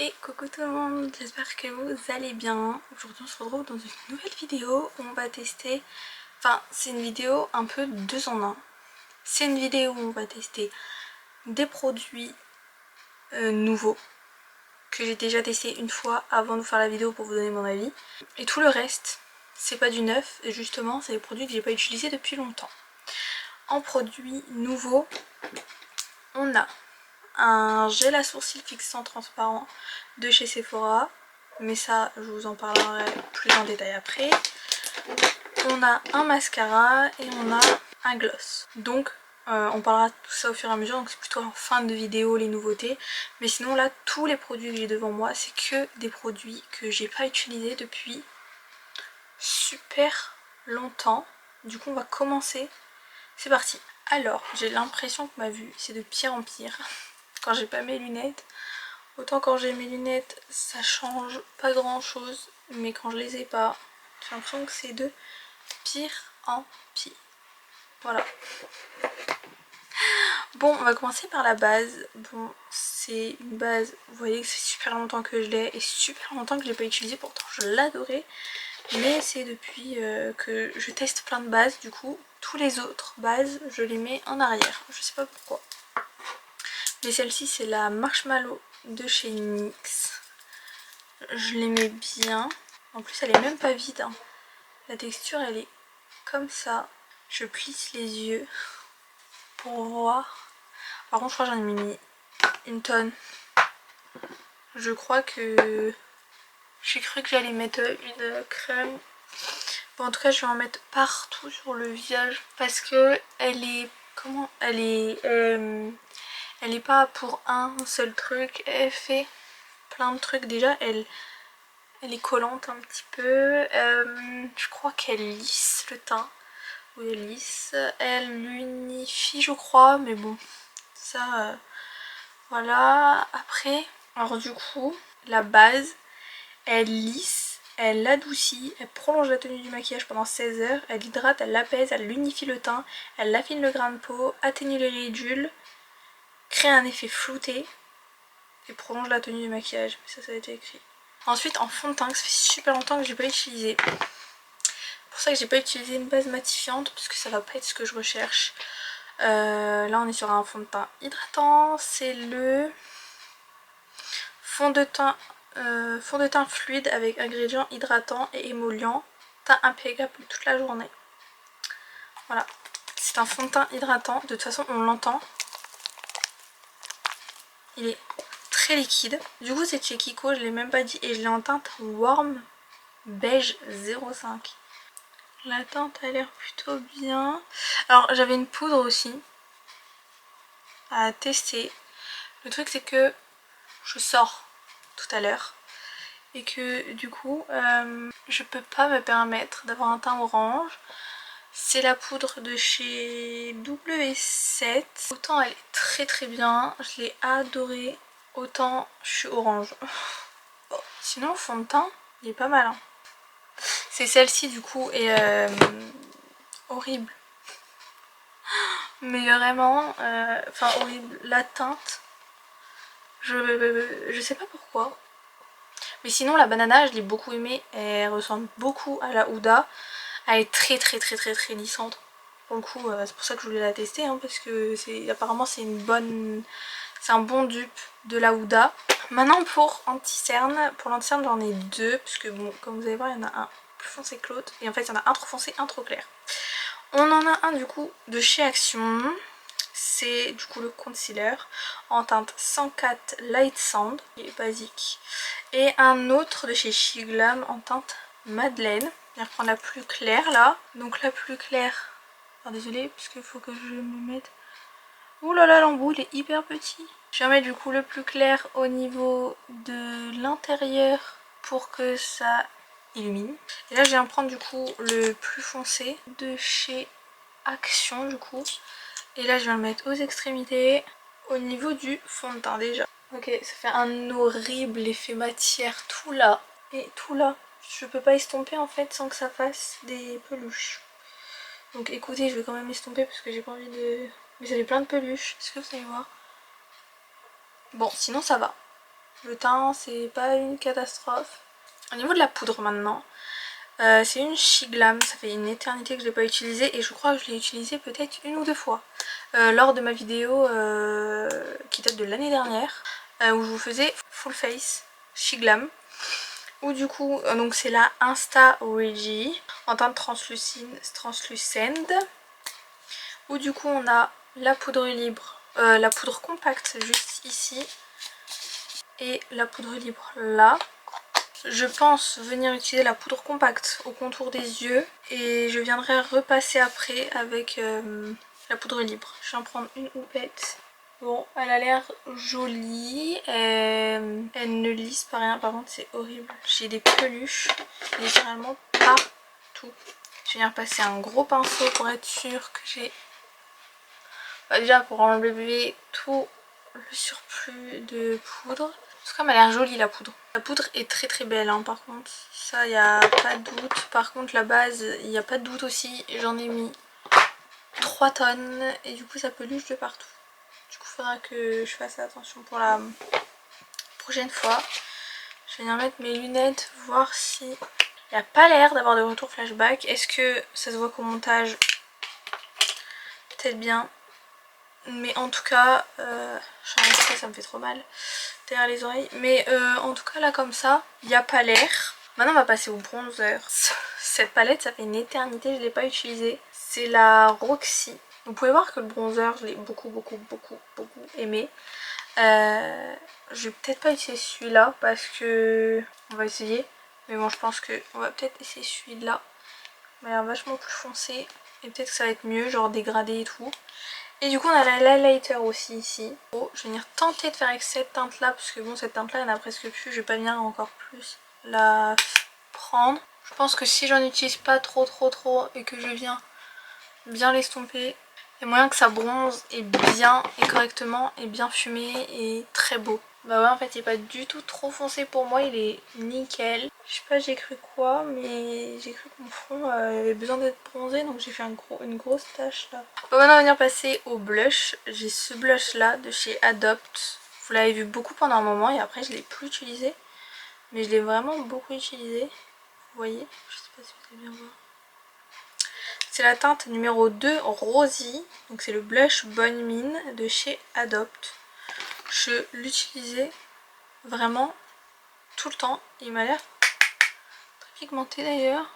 Et coucou tout le monde, j'espère que vous allez bien. Aujourd'hui on se retrouve dans une nouvelle vidéo où on va tester, enfin c'est une vidéo un peu 2 en 1. C'est une vidéo où on va tester des produits nouveaux que j'ai déjà testé une fois avant de faire la vidéo pour vous donner mon avis. Et tout le reste, c'est pas du neuf, et justement c'est des produits que j'ai pas utilisés depuis longtemps. En produits nouveaux, on a un gel à sourcils fixant transparent de chez Sephora, mais ça je vous en parlerai plus en détail après. On a un mascara et on a un gloss. Donc on parlera de tout ça au fur et à mesure, donc c'est plutôt en fin de vidéo les nouveautés. Mais sinon là tous les produits que j'ai devant moi c'est que des produits que j'ai pas utilisés depuis super longtemps. Du coup on va commencer, c'est parti. Alors j'ai l'impression que ma vue c'est de pire en pire quand j'ai pas mes lunettes. Autant quand j'ai mes lunettes ça change pas grand chose, mais quand je les ai pas j'ai l'impression que c'est de pire en pire. Voilà. Bon, on va commencer par la base. Bon, c'est une base, vous voyez que c'est super longtemps que je l'ai et super longtemps que je l'ai pas utilisé, pourtant je l'adorais. Mais c'est depuis que je teste plein de bases, du coup tous les autres bases je les mets en arrière, je sais pas pourquoi. Mais celle-ci c'est la Marshmallow de chez NYX. Je l'aimais bien. En plus elle est même pas vide, hein. La texture elle est comme ça. Je plisse les yeux pour voir. Par contre je crois que j'en ai mis une tonne. Je crois que j'ai cru que j'allais mettre une crème. Bon, en tout cas je vais en mettre partout sur le visage parce que elle est... Comment elle est... elle est pas pour un seul truc. Elle fait plein de trucs. Déjà elle est collante un petit peu. Je crois qu'elle lisse le teint. Oui, elle lisse. Elle l'unifie je crois, mais bon, ça voilà. Après, alors du coup, la base, elle lisse, elle adoucit, elle prolonge la tenue du maquillage pendant 16 heures, elle hydrate, elle l'apaise, elle unifie le teint, elle affine le grain de peau, atténue les ridules, crée un effet flouté et prolonge la tenue du maquillage. Ça a été écrit. Ensuite, en fond de teint, que ça fait super longtemps que j'ai pas utilisé. C'est pour ça que j'ai pas utilisé une base matifiante parce que ça va pas être ce que je recherche. Là on est sur un fond de teint hydratant, c'est le fond de teint fluide avec ingrédients hydratants et émollients, teint impeccable toute la journée. Voilà, c'est un fond de teint hydratant, de toute façon on l'entend, il est très liquide. Du coup c'est chez Kiko, je l'ai même pas dit, et je l'ai en teinte warm beige 05. La teinte a l'air plutôt bien. Alors j'avais une poudre aussi à tester. Le truc c'est que je sors tout à l'heure et que du coup je peux pas me permettre d'avoir un teint orange. C'est la poudre de chez W7. Autant elle est très très bien, je l'ai adorée, autant je suis orange. Bon, sinon le fond de teint il est pas mal, hein. C'est celle-ci du coup et horrible. Mais vraiment, enfin horrible, la teinte, je sais pas pourquoi. Mais sinon la banana je l'ai beaucoup aimée, elle ressemble beaucoup à la Huda. Elle est très très très très très lissante. Pour le coup c'est pour ça que je voulais la tester, hein, parce que apparemment c'est un bon dupe de la Huda. Maintenant pour anti-cerne, pour l'anti-cerne j'en ai deux, parce que bon comme vous allez voir il y en a un plus foncé que l'autre. Et en fait il y en a un trop foncé, un trop clair. On en a un du coup de chez Action. C'est du coup le concealer en teinte 104 Light Sand, qui est basique. Et un autre de chez She Glam en teinte Madeleine. Je vais reprendre la plus claire là. Donc la plus claire. Alors désolée parce qu'il faut que je me mette. Ouh là là, l'embout il est hyper petit. Je vais mettre du coup le plus clair au niveau de l'intérieur pour que ça illumine. Et là je viens prendre du coup le plus foncé de chez Action du coup. Et là je viens le mettre aux extrémités, au niveau du fond de teint déjà. Ok, ça fait un horrible effet matière tout là et tout là. Je peux pas estomper en fait sans que ça fasse des peluches. Donc écoutez, je vais quand même estomper parce que j'ai pas envie de... Mais ça fait plein de peluches, est-ce que vous allez voir? Bon, sinon ça va. Le teint c'est pas une catastrophe. Au niveau de la poudre maintenant, c'est une Shiglam, ça fait une éternité que je l'ai pas utilisée et je crois que je l'ai utilisée peut-être une ou deux fois lors de ma vidéo qui date de l'année dernière où je vous faisais full face Shiglam, où du coup donc c'est la Insta Reggie en teinte translucide, où du coup on a la poudre libre, la poudre compacte juste ici et la poudre libre là. Je pense venir utiliser la poudre compacte au contour des yeux et je viendrai repasser après avec la poudre libre. Je viens prendre une houppette. Bon, elle a l'air jolie, elle ne lisse pas rien, par contre c'est horrible. J'ai des peluches littéralement partout. Je viens passer un gros pinceau pour être sûre que j'ai... déjà pour enlever tout le surplus de poudre. En tout cas, elle a l'air jolie la poudre. La poudre est très très belle hein, par contre. Ça, il n'y a pas de doute. Par contre, la base, il n'y a pas de doute aussi. J'en ai mis 3 tonnes et du coup, ça peluche de partout. Du coup, il faudra que je fasse attention pour la prochaine fois. Je vais venir mettre mes lunettes, voir si... Il n'y a pas l'air d'avoir de retour flashback. Est-ce que ça se voit qu'au montage? Peut-être bien. Mais en tout cas, ça me fait trop mal derrière les oreilles. Mais en tout cas là comme ça, il n'y a pas l'air. Maintenant on va passer au bronzer. Cette palette ça fait une éternité, je ne l'ai pas utilisée. C'est la Roxy. Vous pouvez voir que le bronzer je l'ai beaucoup aimé. Je vais peut-être pas essayer celui-là parce que... On va essayer. Mais bon je pense qu'on va peut-être essayer celui-là. Il m'a l'air vachement plus foncé. Et peut-être que ça va être mieux, genre dégradé et tout. Et du coup on a l'highlighter aussi ici. Oh, je vais venir tenter de faire avec cette teinte là parce que bon cette teinte là il n'y en a presque plus. Je vais pas venir encore plus la prendre. Je pense que si j'en utilise pas trop et que je viens bien l'estomper, il y a moyen que ça bronze et bien et correctement et bien fumé et très beau. Bah ouais en fait il est pas du tout trop foncé pour moi, il est nickel. Je sais pas j'ai cru quoi mais j'ai cru que mon front avait besoin d'être bronzé donc j'ai fait une grosse tache là. Bon maintenant on va venir passer au blush. J'ai ce blush là de chez Adopt. Vous l'avez vu beaucoup pendant un moment et après je l'ai plus utilisé. Mais je l'ai vraiment beaucoup utilisé. Vous voyez, je sais pas si vous allez bien voir. C'est la teinte numéro 2 Rosy. Donc c'est le blush Bonne Mine de chez Adopt. Je l'utilisais vraiment tout le temps. Il m'a l'air très pigmenté d'ailleurs,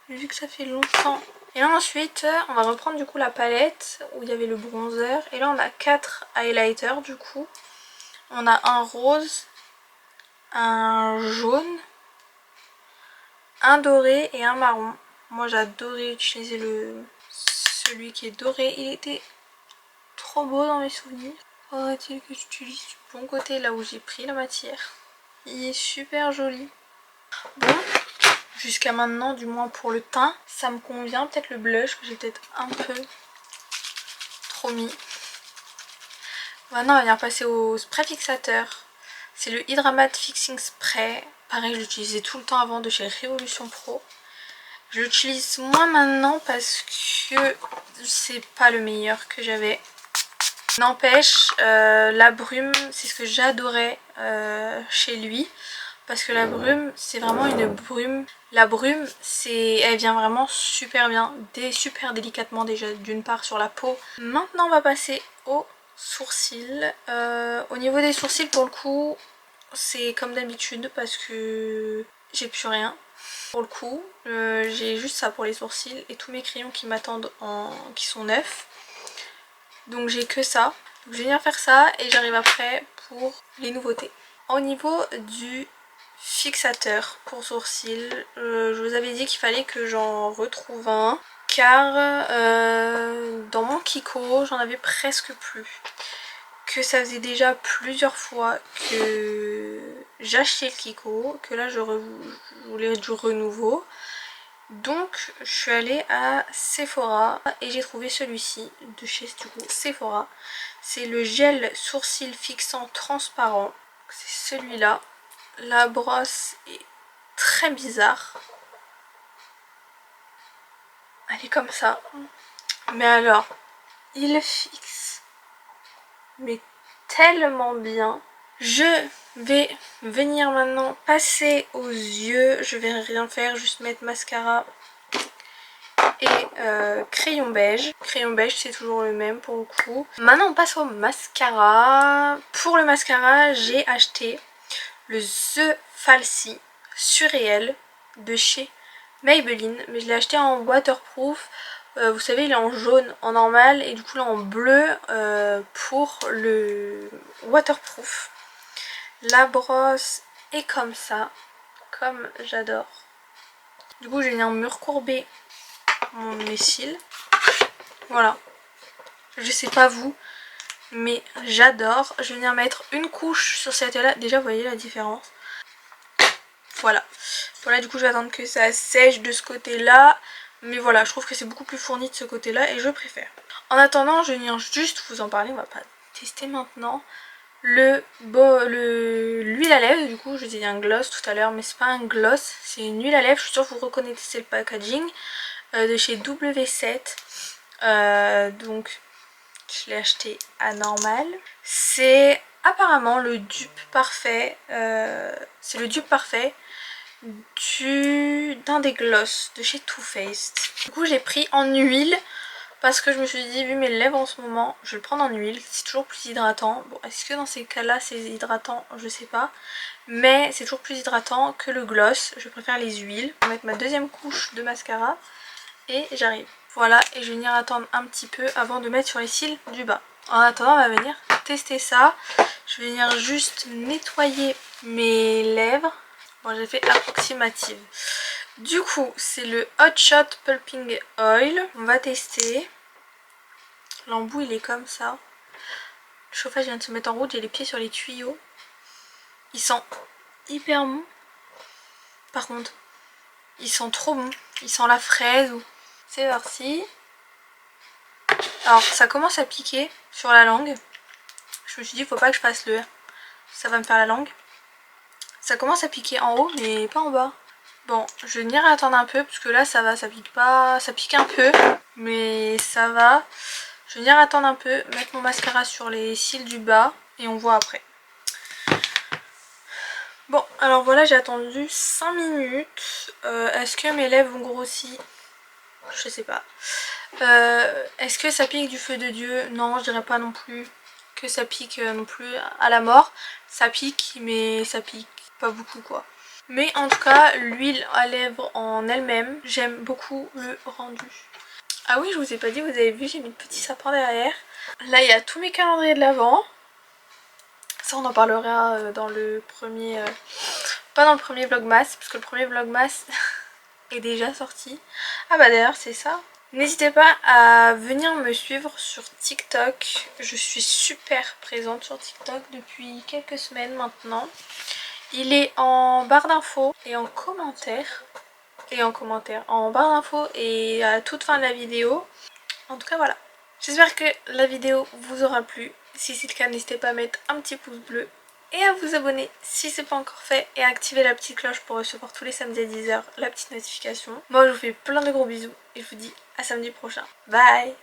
vu que ça fait longtemps. Et là ensuite, on va reprendre du coup la palette où il y avait le bronzer. Et là on a 4 highlighters du coup. On a un rose, un jaune, un doré et un marron. Moi j'adorais utiliser celui qui est doré. Il était trop beau dans mes souvenirs. Faudrait-il que j'utilise du bon côté là où j'ai pris la matière. Il est super joli. Bon, jusqu'à maintenant, du moins pour le teint, ça me convient. Peut-être le blush que j'ai peut-être un peu trop mis. Maintenant, on va venir passer au spray fixateur. C'est le Hydramatte Fixing Spray. Pareil, je l'utilisais tout le temps avant de chez Révolution Pro. Je l'utilise moins maintenant parce que c'est pas le meilleur que j'avais. N'empêche, la brume, c'est ce que j'adorais chez lui. Parce que la brume, c'est vraiment une brume. La brume, elle vient vraiment super bien, super délicatement déjà d'une part sur la peau. Maintenant, on va passer aux sourcils. Au niveau des sourcils, pour le coup, c'est comme d'habitude parce que j'ai plus rien. Pour le coup, j'ai juste ça pour les sourcils et tous mes crayons qui m'attendent qui sont neufs. Donc j'ai que ça. Donc je vais venir faire ça et j'arrive après pour les nouveautés. Au niveau du fixateur pour sourcils, je vous avais dit qu'il fallait que j'en retrouve un. Car dans mon Kiko, j'en avais presque plus. Que ça faisait déjà plusieurs fois que j'achetais le Kiko. Que là je voulais du renouveau. Donc je suis allée à Sephora et j'ai trouvé celui-ci de chez Sephora. C'est le gel sourcil fixant transparent. C'est celui-là. La brosse est très bizarre. Elle est comme ça. Mais alors, il fixe mais tellement bien. Je vais venir maintenant passer aux yeux. Je vais rien faire, juste mettre mascara et crayon beige. Crayon beige c'est toujours le même pour le coup. Maintenant on passe au mascara. Pour le mascara j'ai acheté le The Falsies Surréel de chez Maybelline. Mais je l'ai acheté en waterproof. Vous savez il est en jaune en normal et du coup là en bleu pour le waterproof. La brosse est comme ça, comme j'adore. Du coup je vais venir me recourber mes cils. Voilà. Je sais pas vous, mais j'adore. Je vais venir mettre une couche sur cette là. Déjà vous voyez la différence. Voilà. Voilà du coup je vais attendre que ça sèche de ce côté là. Mais voilà je trouve que c'est beaucoup plus fourni de ce côté là et je préfère. En attendant je vais venir juste vous en parler. On va pas tester maintenant. L'huile à lèvres, du coup je vous ai dit un gloss tout à l'heure mais c'est pas un gloss, c'est une huile à lèvres, je suis sûre que vous reconnaissez le packaging de chez W7. Donc je l'ai acheté à normal. C'est apparemment le dupe parfait, c'est le dupe parfait d'un des gloss de chez Too Faced. Du coup j'ai pris en huile. Parce que je me suis dit, vu mes lèvres en ce moment, je vais le prendre en huile. C'est toujours plus hydratant. Bon, est-ce que dans ces cas-là, c'est hydratant? Je sais pas. Mais c'est toujours plus hydratant que le gloss. Je préfère les huiles. Je vais mettre ma deuxième couche de mascara. Et j'arrive. Voilà, et je vais venir attendre un petit peu avant de mettre sur les cils du bas. En attendant, on va venir tester ça. Je vais venir juste nettoyer mes lèvres. Bon, j'ai fait approximative. Du coup, c'est le Hot Shot Pulping Oil. On va tester. L'embout il est comme ça. Le chauffage vient de se mettre en route, j'ai les pieds sur les tuyaux. Il sent hyper bon. Par contre, il sent trop bon. Il sent la fraise. C'est parti. Alors ça commence à piquer sur la langue. Je me suis dit faut pas que je fasse le... Ça va me faire la langue. Ça commence à piquer en haut mais pas en bas. Bon, je vais venir attendre un peu parce que là ça va, ça pique pas. Ça pique un peu mais ça va. Je vais venir attendre un peu, mettre mon mascara sur les cils du bas et on voit après. Bon, alors voilà, j'ai attendu 5 minutes. Est-ce que mes lèvres ont grossi? Je sais pas. Est-ce que ça pique du feu de Dieu? Non, je dirais pas non plus que ça pique non plus à la mort. Ça pique, mais ça pique pas beaucoup quoi. Mais en tout cas, l'huile à lèvres en elle-même, j'aime beaucoup le rendu. Ah oui, je vous ai pas dit, vous avez vu, j'ai mis le petit sapin derrière. Là, il y a tous mes calendriers de l'Avent. Ça, on en parlera dans le premier... pas dans le premier vlogmas, parce que le premier vlogmas est déjà sorti. Ah bah d'ailleurs, c'est ça. N'hésitez pas à venir me suivre sur TikTok. Je suis super présente sur TikTok depuis quelques semaines maintenant. Il est en barre d'infos et en commentaire. En barre d'infos et à toute fin de la vidéo. En tout cas, voilà. J'espère que la vidéo vous aura plu. Si c'est le cas, n'hésitez pas à mettre un petit pouce bleu et à vous abonner si c'est pas encore fait et à activer la petite cloche pour recevoir tous les samedis à 10 h la petite notification. Moi, je vous fais plein de gros bisous et je vous dis à samedi prochain. Bye!